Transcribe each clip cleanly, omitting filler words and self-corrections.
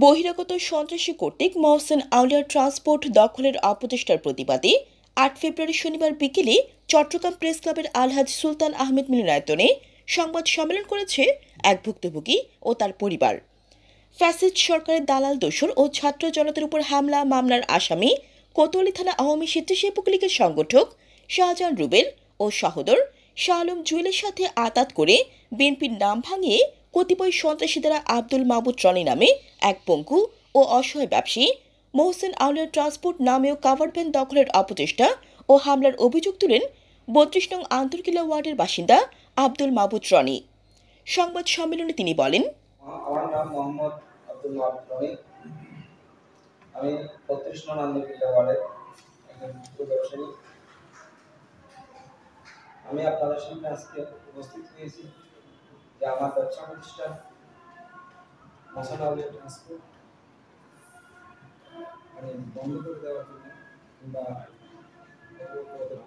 বহিরাগত সন্ত্রাসী কর্তৃক মহসেন আউলিয়ার ট্রান্সপোর্ট দখলের অপচেষ্টার প্রতিবাদে ৮ ফেব্রুয়ারি শনিবার বিকেলে চট্টগ্রাম প্রেস ক্লাবের আলহাজ সুলতান আহমেদ মিলনায়তনে সংবাদ সম্মেলন করেছে এক ভুক্তভোগী ও তার পরিবার। ফ্যাসিস্ট সরকারের দালাল দোসর ও ছাত্র জনতার উপর হামলা মামলার আসামি কোতোয়ালি থানা আওয়ামী স্বেচ্ছাসেবক লীগের সংগঠক শাহজাহান রুবেল ও সহোদর শাহ আলম জুয়েলের সাথে আঁতাত করে বিএনপির নাম ভাঙিয়ে কতিপয় সন্ত্রাসী দ্বারা আব্দুল মাহমুদ রনি নামে এক পঙ্গু ও অসহায় ব্যবসায়ী মহসেন আউলিয়ার ট্রান্সপোর্ট নামেও কাভার্ড ভ্যান দখলের অপচেষ্টা ও হামলার অভিযোগ তুলেন ৩২ নং আন্তর্কিলা ওয়ার্ডের বাসিন্দা আব্দুল মাহমুদ রনি। সংবাদ সম্মেলনে তিনি বলেন, আমার নাম মোহাম্মদ আব্দুল মাহমুদ রনি। আমি ৩২ নং আন্তর্কিলা ওয়ার্ডের একজন ব্যবসায়ী। আমি আপনাদের সামনে আজকে উপস্থিত হয়েছি যে আমার ব্যবসা প্রতিষ্ঠান মহসেন আউলিয়া ট্রান্সপোর্ট বন্ধ করে দেওয়ার জন্য কিংবা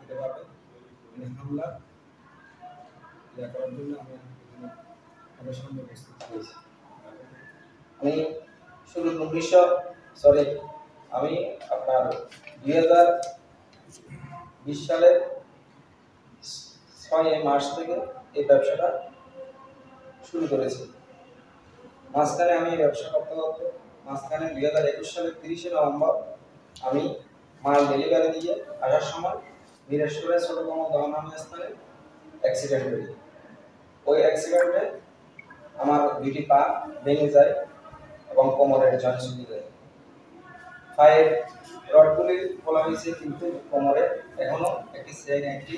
দিতে পারবে হামলা করার জন্য আমি আপনাদের সামনে উপস্থিত হয়েছি। আমি আপনার 2020 সালের 6 মার্চ থেকে এই ব্যবসাটা শুরু করেছি। মাঝখানে আমি ব্যবসা করতে করতে 2021 সালের 30 নভেম্বর আমি মাল ডেলিভারি দিয়ে আসার সময় বীরেশ্বরের ছোটতম দহন নামে স্থানে অ্যাক্সিডেন্ট করি। ওই অ্যাক্সিডেন্টে আমার দুইটি পা ভেঙে যায় এবং কোমরের জয়েন্ট ছিঁড়ে যায়। পায়ের রডগুলি খোলা হয়েছে, কিন্তু কোমরে এখনো একটি সেন, একটি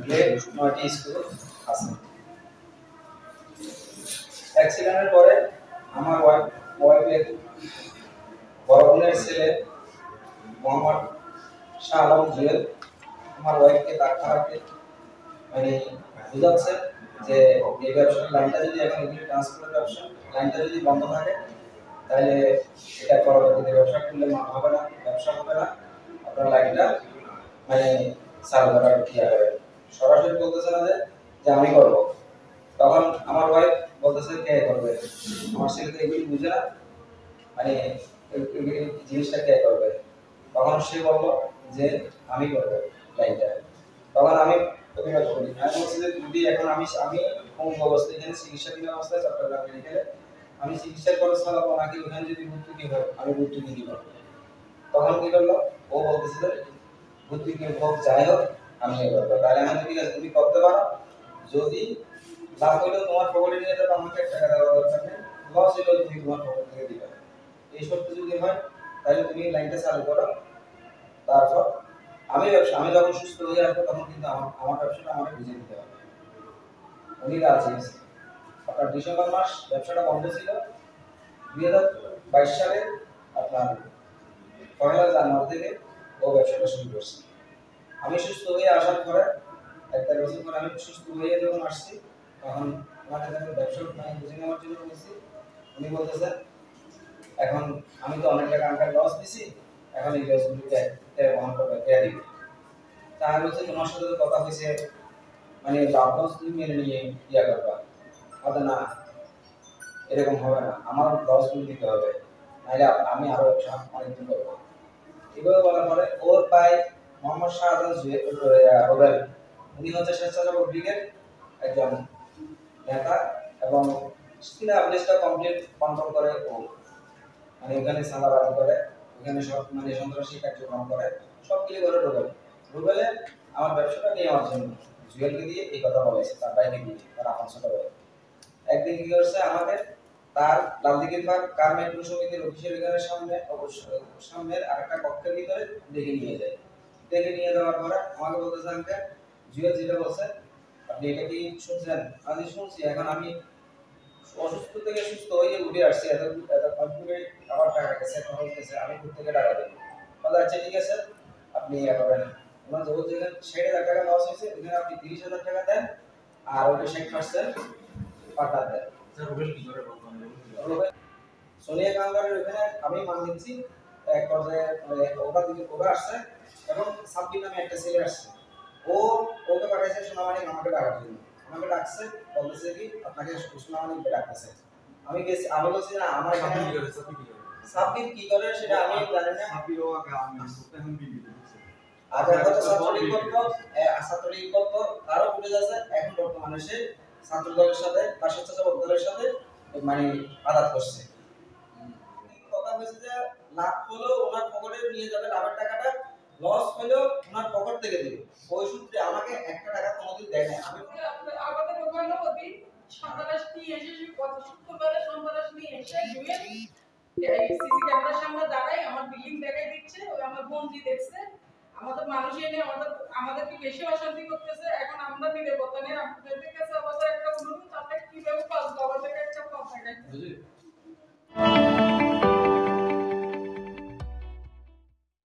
ব্লেড, 9টি স্ক্রু আছে। অ্যাক্সিডেন্টের পরে আমার ওয়াইফের বড় বোনের ছেলে মোহাম্মদ শাহ আলম জুয়েল আমার ওয়াইফকে ডাক্তারকে বুঝাচ্ছে যে এই ব্যবসার লাইনটা যদি এখন এগুলি ট্রান্সপোর্টের ব্যবসা লাইনটা যদি বন্ধ থাকে তাহলে এটা পরবর্তীতে ব্যবসা করলে হবে না, ব্যবসা হবে না, আপনার লাইনটা চালু করার ইয়া করে। সরাসরি বলতেছে না যে আমি করবো। তখন আমার ওয়াইফ বলতেছে কে করবে, আমার ছেলে তো এগুলি বুঝে না, জিনিসটা কে করবে। তখন সে বললো যে আমি করবো লাইনটা। তখন আমি প্রতিবাদ করি, আমি বলছি যে যদি এখন আমি কোন অবস্থায় এখানে চিকিৎসাধীন অবস্থায় চট্টগ্রাম মেডিকেলে আমি চিকিৎসা খরচ চালাবো নাকি ওখানে যদি ভর্তুকি হয় আমি ভর্তুকি দিব। তখন কি করলো, ও বলতেছে যে ভর্তুকি হোক যাই হোক আমি করবো। তাহলে আমি ঠিক আছে তুমি করতে পারো, যদি লাভ হইলো তোমার পকেটে নিয়ে যাবে, আমাকে টাকা দেওয়ার দরকার নেই, লস হইলো তুমি তোমার পকেট থেকে দিবে। এই শর্ত যদি হয় তাহলে তুমি লাইনটা চালু করো। তারপর আমি যখন সুস্থ হয়ে আসবো তখন কিন্তু আমার ব্যবসাটা আমাকে বুঝে দিতে হবে। উনি রাজি আছে। আপনার ডিসেম্বর মাস ব্যবসাটা বন্ধ ছিল। 2022 সালে আপনার 1 জানুয়ারি থেকে ও ব্যবসাটা শুরু করছে। আমি সুস্থ হয়ে আসার পরে 1 বছর পরে আমি সুস্থ হয়ে যখন আসছি তখন আমাকে ব্যবসা বুঝে নেওয়ার জন্য বলছি। উনি বলতেছেন এখন আমি তো অনেক টাকা আনকার লস দিছি, এখন এই লসগুলিকে বহন করবে কে দিবে। তাই বলছে তোমার সাথে তো কথা হয়েছে লাভ লস তুমি মেনে নিয়ে ইয়া করবা, না এরকম হবে না, আমার লসগুলি দিতে হবে, নাহলে আমি আরো ব্যবসা অনেকদিন করবো। এভাবে বলার পরে ওর ভাই মোহাম্মদ শাহজাহান রুবেল, উনি হচ্ছে স্বেচ্ছাসেবক লীগের একজন নেতা এবং সিনা প্লেসটা কমপ্লিট কন্ট্রোল করে। ও ওখানে সালাবাজি করে, ওখানে সব সন্ত্রাসী কার্যক্রম করে, সব কিছু করে রুবেলে আমার ব্যবসাটা নিয়ে আমার জন্য জুয়েলকে দিয়ে এই কথা বলেছে, তার বাইরে দিয়ে তার আপন ছোট ভাই। একদিন কি করছে, আমাদের তার লালদিঘির পার্ক কার মেট্রো সমিতির অফিসের সামনের আরেকটা কক্ষের ভিতরে ডেকে নিয়ে যায়। ডেকে নিয়ে যাওয়ার পরে আমাকে বলতেছে আঙ্কেল জুয়েল যেটা বলছে আপনি এটা কি শুনছেন? আমি শুনছি, এখন আমি অসুস্থ থেকে সুস্থ হয়ে উঠে আসছি, এত কনফিডেন্ট আমার টাকা গেছে, খরচ গেছে, আমি কোথা থেকে টাকা দেবো? বলে আচ্ছা ঠিক আছে আপনি ইয়া করেন, ওনার যখন যেখানে 60,000 টাকা লস হয়েছে ওখানে আপনি 30,000 টাকা দেন আর ওটা 60% পাঠা দেন। সোনিয়া কাঙ্গারের ওখানে আমি মান নিচ্ছি। এক পর্যায়ে ওরা আসছে এবং সাব্বির নামে একটা ছেলে আসছে, ওকে পাঠাইছে সোনামানিক আমাকে ডাকার জন্য। আমাকে ডাকছে, বলতেছে কি আপনাকে সোনামানিক ডাকতেছে। আমি গেছি, আমি বলছি না আমার এখানে সাব্বির কি করে সেটা আমি জানি না। সাব্বিরও আমি এখন বিলি আগে কত ছাত্রলীগ করতো, ছাত্রলীগ করতো, তারও উঠে যাচ্ছে। এখন বর্তমানে সে ছাত্র দলের সাথে বা স্বেচ্ছাসেবক দলের সাথে মানে আঘাত করছে। কথা হয়েছে যে লাভ হলেও ওনার পকেটে নিয়ে যাবে, লাভের টাকাটা লস হলেও ওনার পকেট থেকে দেবে। ওই সূত্রে আমাকে একটা টাকা কোনোদিন দেয় না। আমি আমাদের ওখানে ওই সন্ত্রাস নিয়ে এসে গত শুক্রবারে সন্ত্রাস নিয়ে এসে সিসি ক্যামেরার সামনে দাঁড়াই আমার বিল্ডিং দেখাই দিচ্ছে, ওই আমার বোনজি দেখছে। আমাদের মানুষ এনে আমাদেরকে বেশি অশান্তি করতেছে। এখন আমরা নিরাপত্তা নেই। আপনাদের কাছে আমাদের একটা অনুরোধ, আমরা কিভাবে পাস আমাদের একটা কথা দেখাই।